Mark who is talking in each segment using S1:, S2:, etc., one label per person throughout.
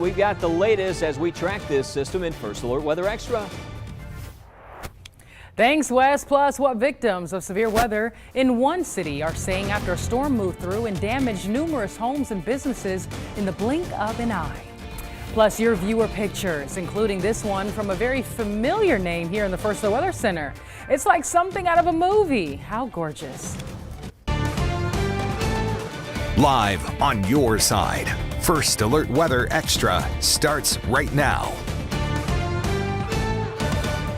S1: We've got the latest as we track this system in First Alert Weather Extra.
S2: Thanks, Wes. Plus, what victims of severe weather in one city are saying after a storm moved through and damaged numerous homes and businesses in the blink of an eye. Plus, your viewer pictures, including this one from a very familiar name here in the First Alert Weather Center. It's like something out of a movie. How gorgeous.
S3: Live on your side. First Alert Weather Extra starts right now.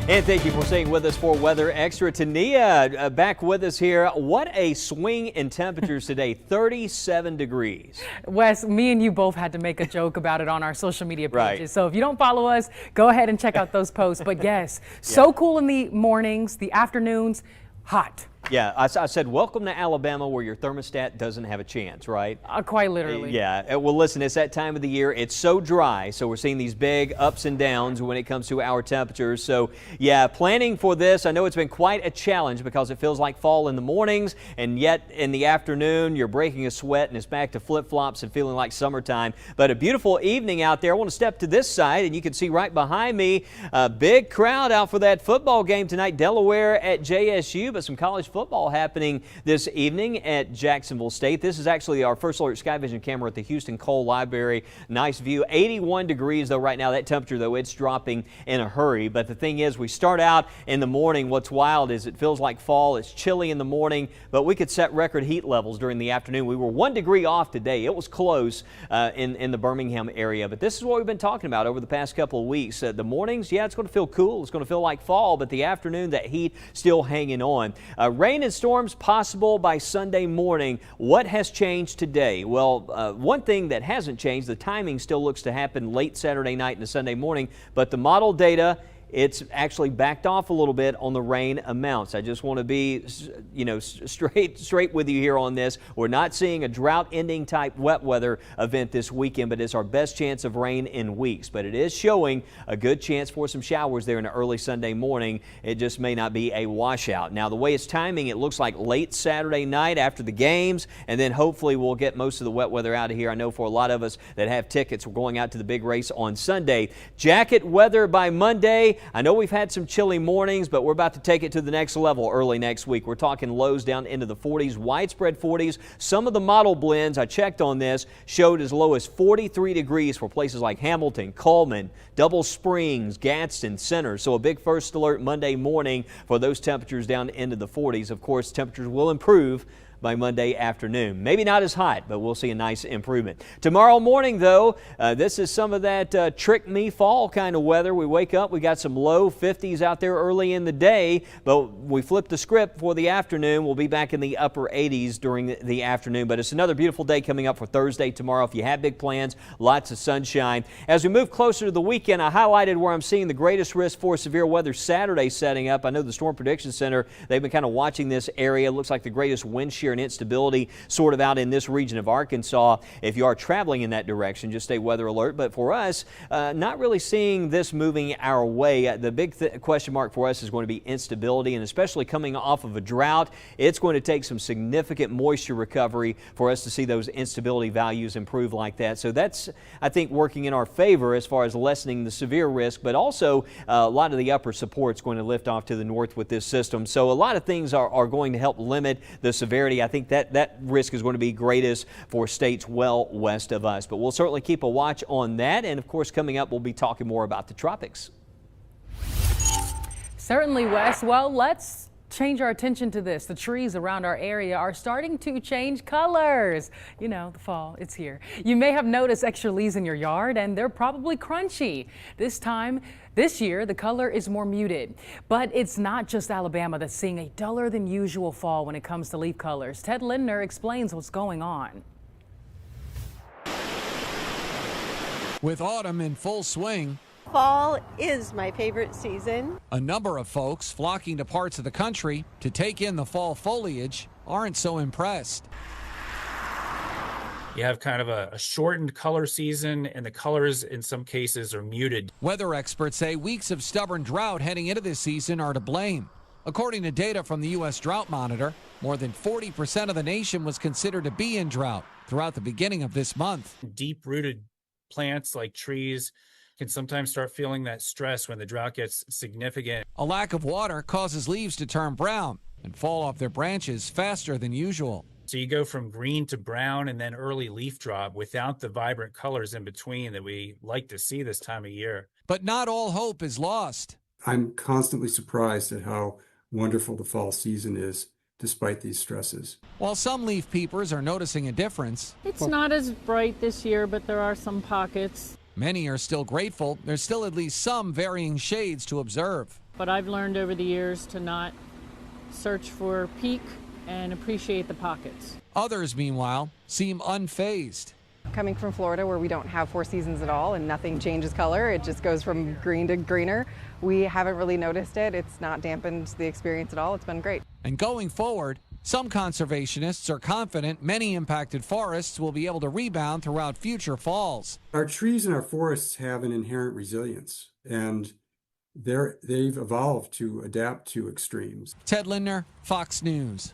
S1: And thank you for staying with us for Weather Extra. Tania back with us here. What a swing in temperatures today, 37 degrees.
S2: Wes, me and you both had to make a joke about it on our social media pages.
S1: Right.
S2: So if you don't follow us, go ahead and check out those posts. But yes, so cool in the mornings, the afternoons, hot.
S1: Yeah, I said, welcome to Alabama where your thermostat doesn't have a chance, right?
S2: Quite literally.
S1: Yeah, well, listen, it's that time of the year. It's so dry, so we're seeing these big ups and downs when it comes to our temperatures. So, yeah, planning for this, I know it's been quite a challenge because it feels like fall in the mornings, and yet in the afternoon, you're breaking a sweat, and it's back to flip-flops and feeling like summertime. But a beautiful evening out there. I want to step to this side, and you can see right behind me a big crowd out for that football game tonight, Delaware at JSU, but some college football happening this evening at Jacksonville State. This is actually our First Alert Sky Vision camera at the Houston Cole Library. Nice view. 81 degrees though right now. That temperature though, it's dropping in a hurry. But the thing is, we start out in the morning. What's wild is it feels like fall. It's chilly in the morning, but we could set record heat levels during the afternoon. We were 1 degree off today. It was close in the Birmingham area. But this is what we've been talking about over the past couple of weeks. The mornings, yeah, it's going to feel cool. It's going to feel like fall, but the afternoon, that heat still hanging on. Rain and storms possible by Sunday morning. What has changed today? Well, one thing that hasn't changed, the timing still looks to happen late Saturday night into Sunday morning, but the model data, it's actually backed off a little bit on the rain amounts. I just want to be, straight with you here on this. We're not seeing a drought-ending type wet weather event this weekend, but it's our best chance of rain in weeks. But it is showing a good chance for some showers there in the early Sunday morning. It just may not be a washout. Now, the way it's timing, it looks like late Saturday night after the games, and then hopefully we'll get most of the wet weather out of here. I know for a lot of us that have tickets, we're going out to the big race on Sunday. Jacket weather by Monday. I know we've had some chilly mornings, but we're about to take it to the next level early next week. We're talking lows down into the 40s, widespread 40s. Some of the model blends, I checked on this, showed as low as 43 degrees for places like Hamilton, Coleman, Double Springs, Gadsden, Center. So a big First Alert Monday morning for those temperatures down into the 40s. Of course, temperatures will improve by Monday afternoon. Maybe not as hot, but we'll see a nice improvement. Tomorrow morning, though, this is some of that trick me fall kind of weather. We wake up, we got some low 50s out there early in the day, but we flip the script for the afternoon. We'll be back in the upper 80s during the afternoon, but it's another beautiful day coming up for Thursday tomorrow. If you have big plans, lots of sunshine. As we move closer to the weekend, I highlighted where I'm seeing the greatest risk for severe weather Saturday setting up. I know the Storm Prediction Center, they've been kind of watching this area. It looks like the greatest wind shear and instability sort of out in this region of Arkansas. If you are traveling in that direction, just stay weather alert. But for us, not really seeing this moving our way. The big question mark for us is going to be instability, and especially coming off of a drought, it's going to take some significant moisture recovery for us to see those instability values improve like that. So that's, I think, working in our favor as far as lessening the severe risk, but also a lot of the upper support's going to lift off to the north with this system. So a lot of things are going to help limit the severity. I think that risk is going to be greatest for states well west of us. But we'll certainly keep a watch on that. And of course, coming up, we'll be talking more about the tropics.
S2: Certainly, Wes. Well, let's change our attention to this. The trees around our area are starting to change colors. You know, the fall, it's here. You may have noticed extra leaves in your yard, and they're probably crunchy. This year, the color is more muted, but it's not just Alabama that's seeing a duller than usual fall when it comes to leaf colors. Ted Lindner explains what's going on.
S4: With autumn in full swing,
S5: fall is my favorite season.
S4: A number of folks flocking to parts of the country to take in the fall foliage aren't so impressed.
S6: You have kind of a shortened color season, and the colors in some cases are muted.
S4: Weather experts say weeks of stubborn drought heading into this season are to blame. According to data from the U.S. Drought Monitor, more than 40% of the nation was considered to be in drought throughout the beginning of this month.
S6: Deep-rooted plants like trees can sometimes start feeling that stress when the drought gets significant.
S4: A lack of water causes leaves to turn brown and fall off their branches faster than usual.
S6: So you go from green to brown and then early leaf drop without the vibrant colors in between that we like to see this time of year.
S4: But not all hope is lost.
S7: I'm constantly surprised at how wonderful the fall season is despite these stresses.
S4: While some leaf peepers are noticing a difference,
S8: It's not as bright this year, but there are some pockets.
S4: many are still grateful there's still at least some varying shades to observe.
S8: But I've learned over the years to not search for peak and appreciate the pockets.
S4: Others, meanwhile, seem unfazed.
S9: Coming from Florida, where we don't have 4 seasons at all and nothing changes color, it just goes from green to greener. We haven't really noticed it. It's not dampened the experience at all. It's been great.
S4: And going forward, some conservationists are confident many impacted forests will be able to rebound throughout future falls.
S7: Our trees and our forests have an inherent resilience, and they've evolved to adapt to extremes.
S4: Ted Lindner, Fox News.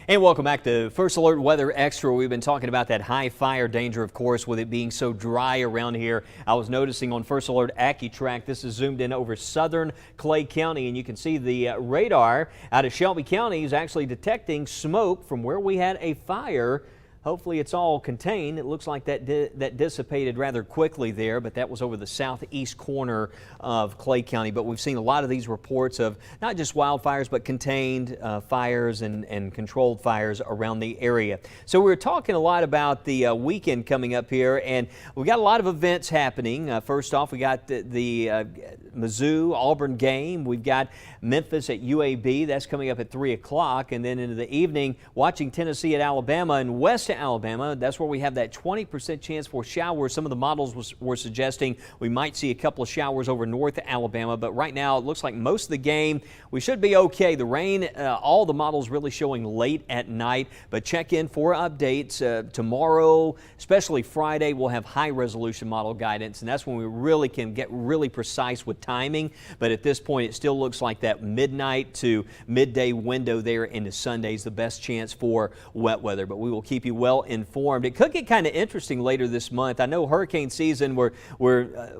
S1: And welcome back to First Alert Weather Extra. We've been talking about that high fire danger, of course, with it being so dry around here. I was noticing on First Alert AccuTrack, this is zoomed in over southern Clay County, and you can see the radar out of Shelby County is actually detecting smoke from where we had a fire. Hopefully it's all contained. It looks like that dissipated rather quickly there, but that was over the southeast corner of Clay County. But we've seen a lot of these reports of not just wildfires, but contained fires and controlled fires around the area. So we were talking a lot about the weekend coming up here, and we've got a lot of events happening. First off, we got the Mizzou Auburn game. We've got Memphis at UAB. That's coming up at 3 o'clock. And then into the evening, watching Tennessee at Alabama and West Alabama. That's where we have that 20% chance for showers. Some of the models were suggesting we might see a couple of showers over North Alabama, but right now it looks like most of the game we should be okay. The rain, all the models really showing late at night, but check in for updates tomorrow, especially Friday. We'll have high resolution model guidance, and that's when we really can get really precise with timing. But at this point, it still looks like that midnight to midday window there into Sunday's the best chance for wet weather, but we will keep you well informed. It could get kind of interesting later this month. I know hurricane season, we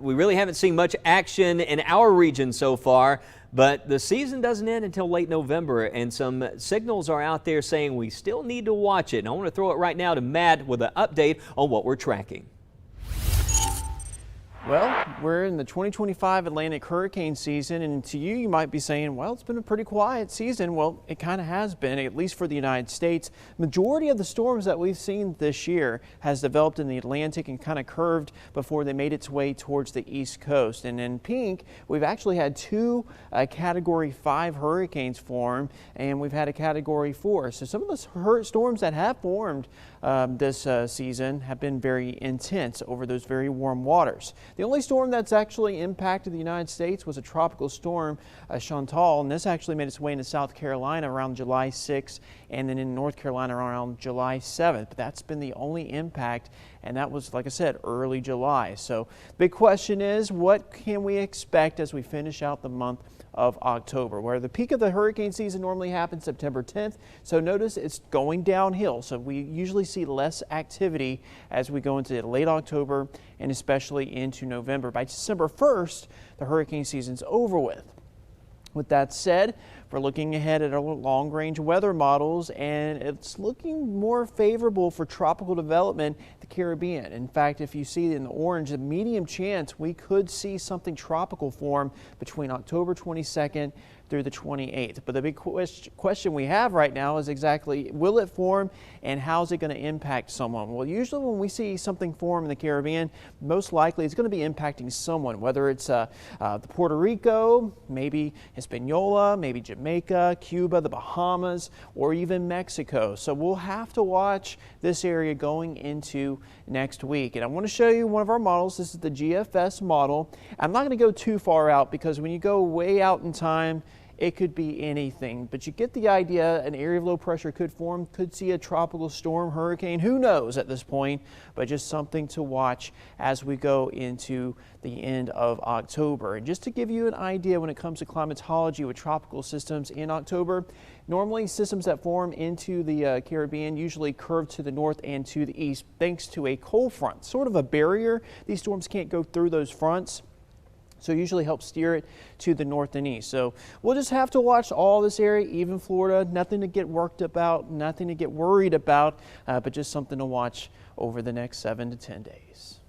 S1: really haven't seen much action in our region so far, but the season doesn't end until late November, and some signals are out there saying we still need to watch it. And I want to throw it right now to Matt with an update on what we're tracking.
S10: Well, we're in the 2025 Atlantic hurricane season, and to you, you might be saying, well, it's been a pretty quiet season. Well, it kind of has been, at least for the United States. Majority of the storms that we've seen this year has developed in the Atlantic and kind of curved before they made its way towards the East Coast. And in pink, we've actually had two Category 5 hurricanes form, and we've had a Category 4. So some of the storms that have formed this season have been very intense over those very warm waters. The only storm that's actually impacted the United States was a tropical storm, Chantal, and this actually made its way into South Carolina around July 6th and then in North Carolina around July 7th. But that's been the only impact, and that was, like I said, early July. So the big question is, what can we expect as we finish out the month of October, where the peak of the hurricane season normally happens September 10th. So notice it's going downhill. So we usually see less activity as we go into late October and especially into November. By December 1st, the hurricane season's over with. With that said, we're looking ahead at our long-range weather models, and it's looking more favorable for tropical development in the Caribbean. In fact, if you see in the orange, a medium chance we could see something tropical form between October 22nd through the 28th. But the big question we have right now is exactly, will it form and how's it going to impact someone? Well, usually when we see something form in the Caribbean, most likely it's going to be impacting someone, whether it's Puerto Rico, maybe Hispaniola, maybe Jamaica, Cuba, the Bahamas, or even Mexico. So we'll have to watch this area going into next week. And I want to show you one of our models. This is the GFS model. I'm not going to go too far out because when you go way out in time, it could be anything, but you get the idea. An area of low pressure could form, could see a tropical storm, hurricane, who knows at this point, but just something to watch as we go into the end of October. And just to give you an idea when it comes to climatology with tropical systems in October, normally systems that form into the Caribbean usually curve to the north and to the east thanks to a cold front, sort of a barrier. These storms can't go through those fronts, so usually help steer it to the north and east. So we'll just have to watch all this area, even Florida. Nothing to get worked about, nothing to get worried about, but just something to watch over the next 7 to 10 days.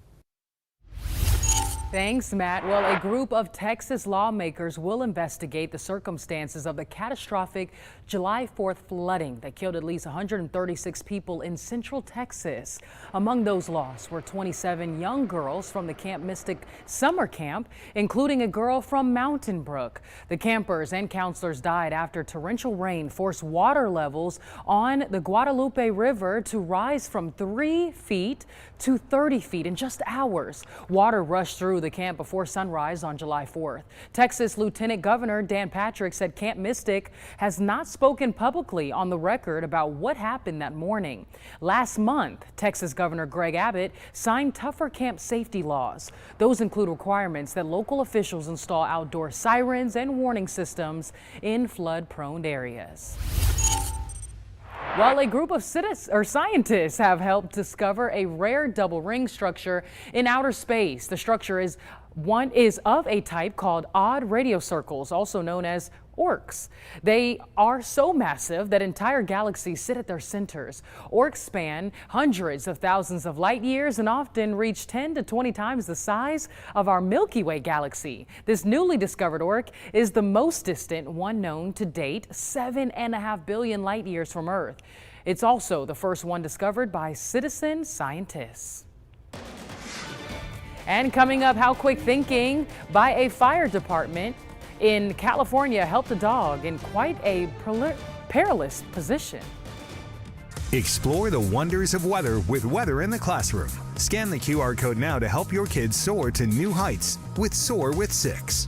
S2: Thanks, Matt. Well, a group of Texas lawmakers will investigate the circumstances of the catastrophic July 4th flooding that killed at least 136 people in Central Texas. Among those lost were 27 young girls from the Camp Mystic summer camp, including a girl from Mountain Brook. The campers and counselors died after torrential rain forced water levels on the Guadalupe River to rise from 3 feet to 30 feet in just hours. Water rushed through the camp before sunrise on July 4th. Texas Lieutenant Governor Dan Patrick said Camp Mystic has not spoken publicly on the record about what happened that morning. Last month, Texas Governor Greg Abbott signed tougher camp safety laws. Those include requirements that local officials install outdoor sirens and warning systems in flood-prone areas. Well, a group of scientists have helped discover a rare double ring structure in outer space. The structure is of a type called odd radio circles, also known as orcs. They are so massive that entire galaxies sit at their centers. Orcs span hundreds of thousands of light years and often reach 10 to 20 times the size of our Milky Way galaxy. This newly discovered orc is the most distant one known to date, 7.5 billion light years from Earth. It's also the first one discovered by citizen scientists. And coming up, how quick thinking by a fire department in California helped a dog in quite a perilous position.
S3: Explore the wonders of weather with Weather in the Classroom. Scan the QR code now to help your kids soar to new heights with Soar with 6.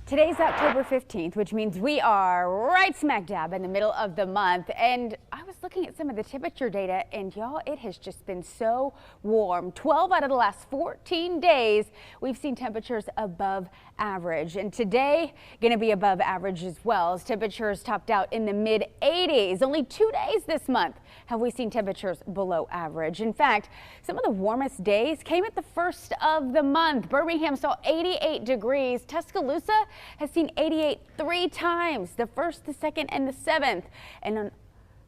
S11: Today's October 15th, which means we are right smack dab in the middle of the month. And I was looking at some of the temperature data, and y'all, it has just been so warm. 12 out of the last 14 days, we've seen temperatures above average. And today, going to be above average as well, as temperatures topped out in the mid 80s. Only 2 days this month have we seen temperatures below average. In fact, some of the warmest days came at the first of the month. Birmingham saw 88 degrees. Tuscaloosa has seen 88 3 times, the 1st, the 2nd, and the 7th. And on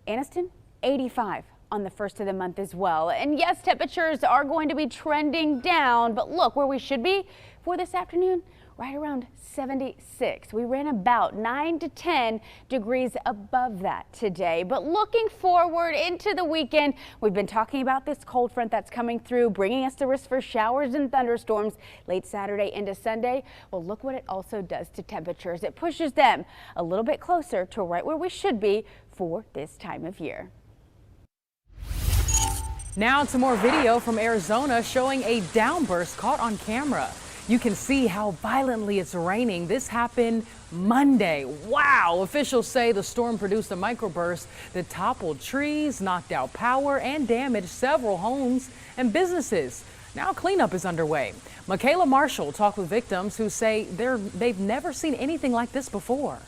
S11: Anniston, 85 on the 1st of the month as well. And yes, temperatures are going to be trending down, but look where we should be for this afternoon, right around 76. We ran about 9 to 10 degrees above that today. But looking forward into the weekend, we've been talking about this cold front that's coming through, bringing us the risk for showers and thunderstorms late Saturday into Sunday. Well, look what it also does to temperatures. It pushes them a little bit closer to right where we should be for this time of year.
S2: Now to more video from Arizona showing a downburst caught on camera. You can see how violently it's raining. This happened Monday. Wow! Officials say the storm produced a microburst that toppled trees, knocked out power, and damaged several homes and businesses. Now cleanup is underway. Michaela Marshall talked with victims who say they've never seen anything like this before.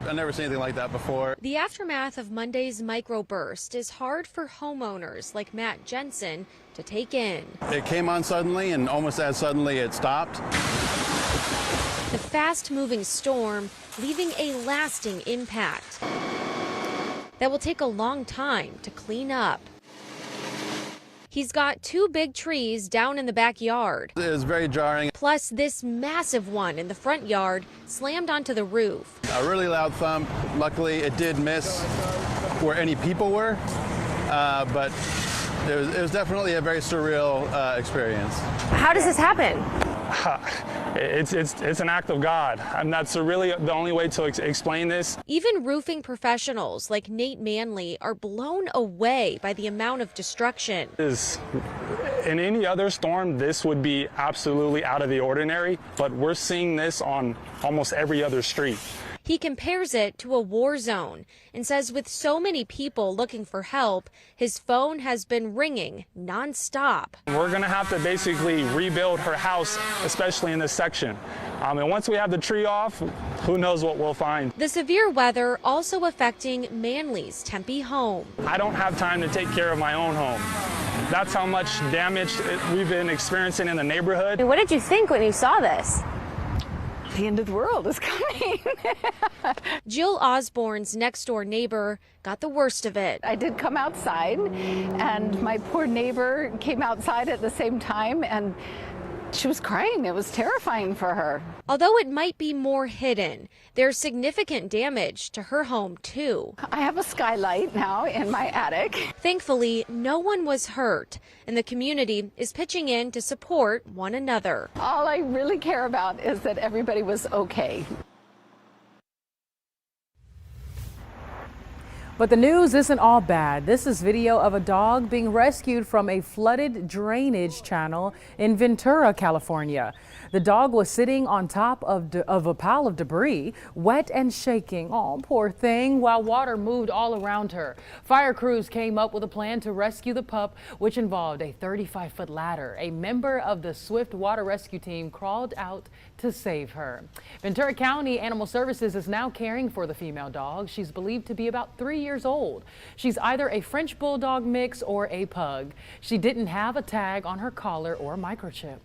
S12: I've never seen anything like that before.
S13: The aftermath of Monday's microburst is hard for homeowners like Matt Jensen to take in.
S12: It came on suddenly, and almost as suddenly it stopped.
S13: The fast-moving storm leaving a lasting impact that will take a long time to clean up. He's got 2 big trees down in the backyard.
S12: It was very jarring.
S13: Plus this massive one in the front yard slammed onto the roof.
S12: A really loud thump. Luckily, it did miss where any people were, but it was definitely a very surreal experience.
S13: How does this happen?
S14: It's an act of God, and that's really the only way to explain this.
S13: Even roofing professionals like Nate Manley are blown away by the amount of destruction.
S14: In any other storm, this would be absolutely out of the ordinary, but we're seeing this on almost every other street.
S13: He compares it to a war zone and says with so many people looking for help, his phone has been ringing nonstop.
S14: We're going to have to basically rebuild her house, especially in this section. And once we have the tree off, who knows what we'll find.
S13: The severe weather also affecting Manley's Tempe home.
S14: I don't have time to take care of my own home. That's how much damage we've been experiencing in the neighborhood.
S13: What did you think when you saw this?
S15: The end of the world is coming.
S13: Jill Osborne's next door neighbor got the worst of it.
S15: I did come outside, and my poor neighbor came outside at the same time, and she was crying. It was terrifying for her.
S13: Although it might be more hidden, there's significant damage to her home too.
S15: I have a skylight now in my attic.
S13: Thankfully, no one was hurt, and the community is pitching in to support one another.
S15: All I really care about is that everybody was okay.
S2: But the news isn't all bad. This is video of a dog being rescued from a flooded drainage channel in Ventura, California. The dog was sitting on top of a pile of debris, wet and shaking. Oh, poor thing, while water moved all around her. Fire crews came up with a plan to rescue the pup, which involved a 35-foot ladder. A member of the Swift Water Rescue Team crawled out to save her. Ventura County Animal Services is now caring for the female dog. She's believed to be about 3 years old. She's either a French Bulldog mix or a pug. She didn't have a tag on her collar or microchip.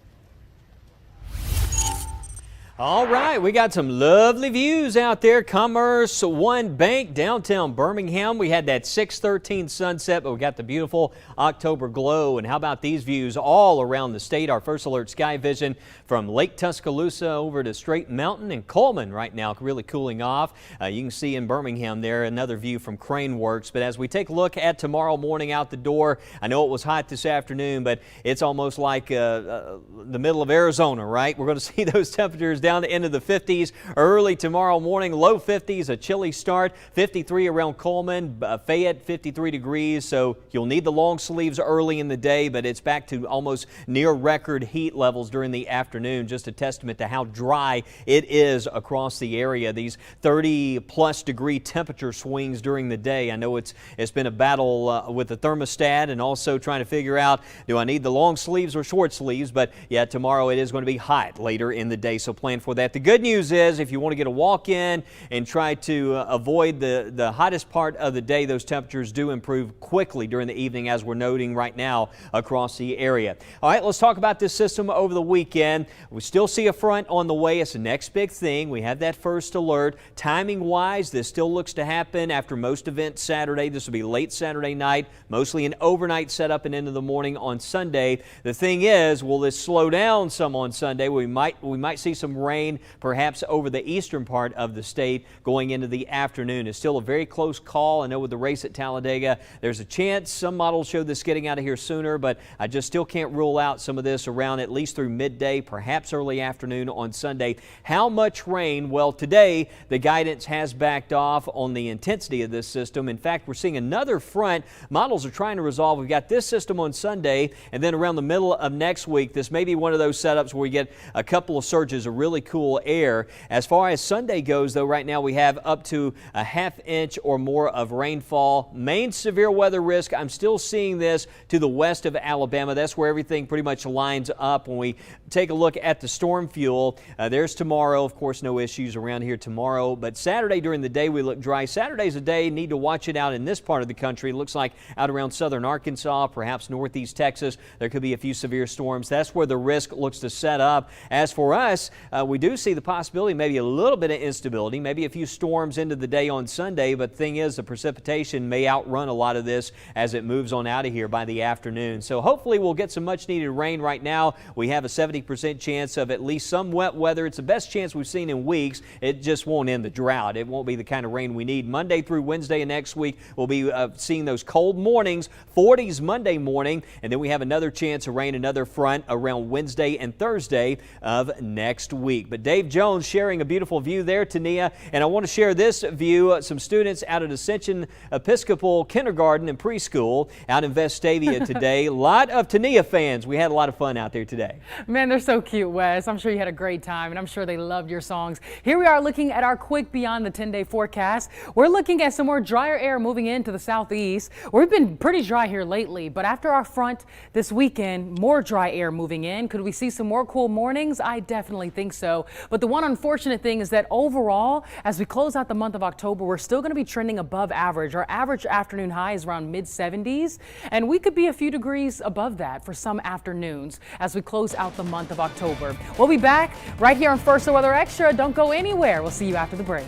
S1: All right, we got some lovely views out there. Commerce One Bank, downtown Birmingham. We had that 6:13 sunset, but we got the beautiful October glow. And how about these views all around the state? Our First Alert Sky Vision from Lake Tuscaloosa over to Straight Mountain and Coleman right now, really cooling off. You can see in Birmingham there another view from Crane Works. But as we take a look at tomorrow morning out the door, I know it was hot this afternoon, but it's almost like the middle of Arizona, right? We're going to see those temperatures down down into the 50s early tomorrow morning. Low 50s, a chilly start. 53 around Coleman, Fayette 53 degrees. So you'll need the long sleeves early in the day, but it's back to almost near record heat levels during the afternoon. Just a testament to how dry it is across the area. These 30+ degree temperature swings during the day. I know it's been a battle with the thermostat and also trying to figure out, do I need the long sleeves or short sleeves? But yeah, tomorrow it is going to be hot later in the day, so plan for that. The good news is if you want to get a walk in and try to avoid the hottest part of the day, those temperatures do improve quickly during the evening, as we're noting right now across the area. All right, let's talk about this system over the weekend. We still see a front on the way. It's the next big thing. We have that first alert. Timing wise, this still looks to happen after most events Saturday. This will be late Saturday night, mostly an overnight setup and into the morning on Sunday. The thing is, will this slow down some on Sunday? We might see some rain perhaps over the eastern part of the state going into the afternoon. It's still a very close call. I know with the race at Talladega, there's a chance some models show this getting out of here sooner, but I just still can't rule out some of this around at least through midday, perhaps early afternoon on Sunday. How much rain? Well, today the guidance has backed off on the intensity of this system. In fact, we're seeing another front models are trying to resolve. We've got this system on Sunday, and then around the middle of next week, this may be one of those setups where we get a couple of surges of really cool air. As far as Sunday goes, though, right now we have up to a ½ inch or more of rainfall. Main severe weather risk, I'm still seeing this to the west of Alabama. That's where everything pretty much lines up. When we take a look at the storm fuel, there's tomorrow. Of course, no issues around here tomorrow, but Saturday during the day we look dry. Saturday's a day, need to watch it out in this part of the country. It looks like out around southern Arkansas, perhaps northeast Texas, there could be a few severe storms. That's where the risk looks to set up. As for us, we do see the possibility maybe a little bit of instability, maybe a few storms into the day on Sunday, but the thing is the precipitation may outrun a lot of this as it moves on out of here by the afternoon. So hopefully we'll get some much needed rain. Right now we have a 70% chance of at least some wet weather. It's the best chance we've seen in weeks. It just won't end the drought. It won't be the kind of rain we need. Monday through Wednesday and next week we'll be seeing those cold mornings, 40s Monday morning, and then we have another chance of rain, another front around Wednesday and Thursday of next week. But Dave Jones sharing a beautiful view there, Tania, and I want to share this view. Some students out at Ascension Episcopal Kindergarten and Preschool out in Vestavia today. A lot of Tania fans. We had a lot of fun out there today.
S2: Man, they're so cute, Wes. I'm sure you had a great time, and I'm sure they loved your songs. Here we are looking at our quick beyond the 10-day forecast. We're looking at some more drier air moving into the southeast. We've been pretty dry here lately, but after our front this weekend, more dry air moving in. Could we see some more cool mornings? I definitely think so. But the one unfortunate thing is that overall, as we close out the month of October, we're still going to be trending above average. Our average afternoon high is around mid-70s, and we could be a few degrees above that for some afternoons as we close out the month of October. We'll be back right here on First Weather Extra. Don't go anywhere. We'll see you after the break.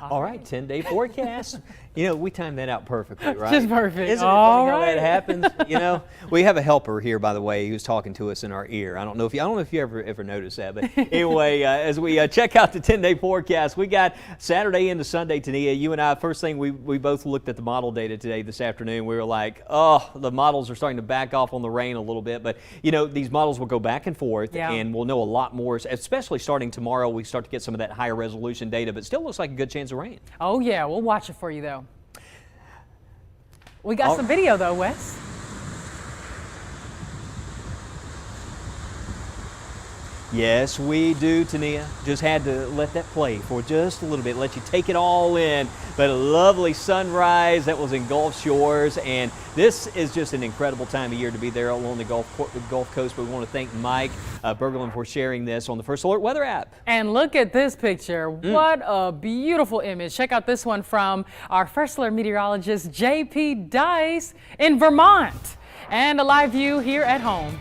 S1: All right, 10-day forecast. You know, we timed that out perfectly, right?
S2: Just perfect.
S1: Isn't it funny how that happens? You know, we have a helper here, by the way, who's talking to us in our ear. I don't know if you ever noticed that, but anyway, as we check out the 10-day forecast, we got Saturday into Sunday. Tania, you and I, first thing we both looked at the model data today this afternoon. We were like, oh, the models are starting to back off on the rain a little bit, but you know, these models will go back and forth, and we'll know a lot more, especially starting tomorrow. We start to get some of that higher resolution data, but still looks like a good chance of rain.
S2: Oh yeah, we'll watch it for you though. We got some video though, Wes.
S1: Yes, we do, Tania. Just had to let that play for just a little bit, let you take it all in. But a lovely sunrise that was in Gulf Shores, and this is just an incredible time of year to be there along the Gulf Coast. But we want to thank Mike Berglund for sharing this on the First Alert Weather app.
S2: And look at this picture. What a beautiful image. Check out this one from our First Alert meteorologist, J.P. Dice in Vermont. And a live view here at home.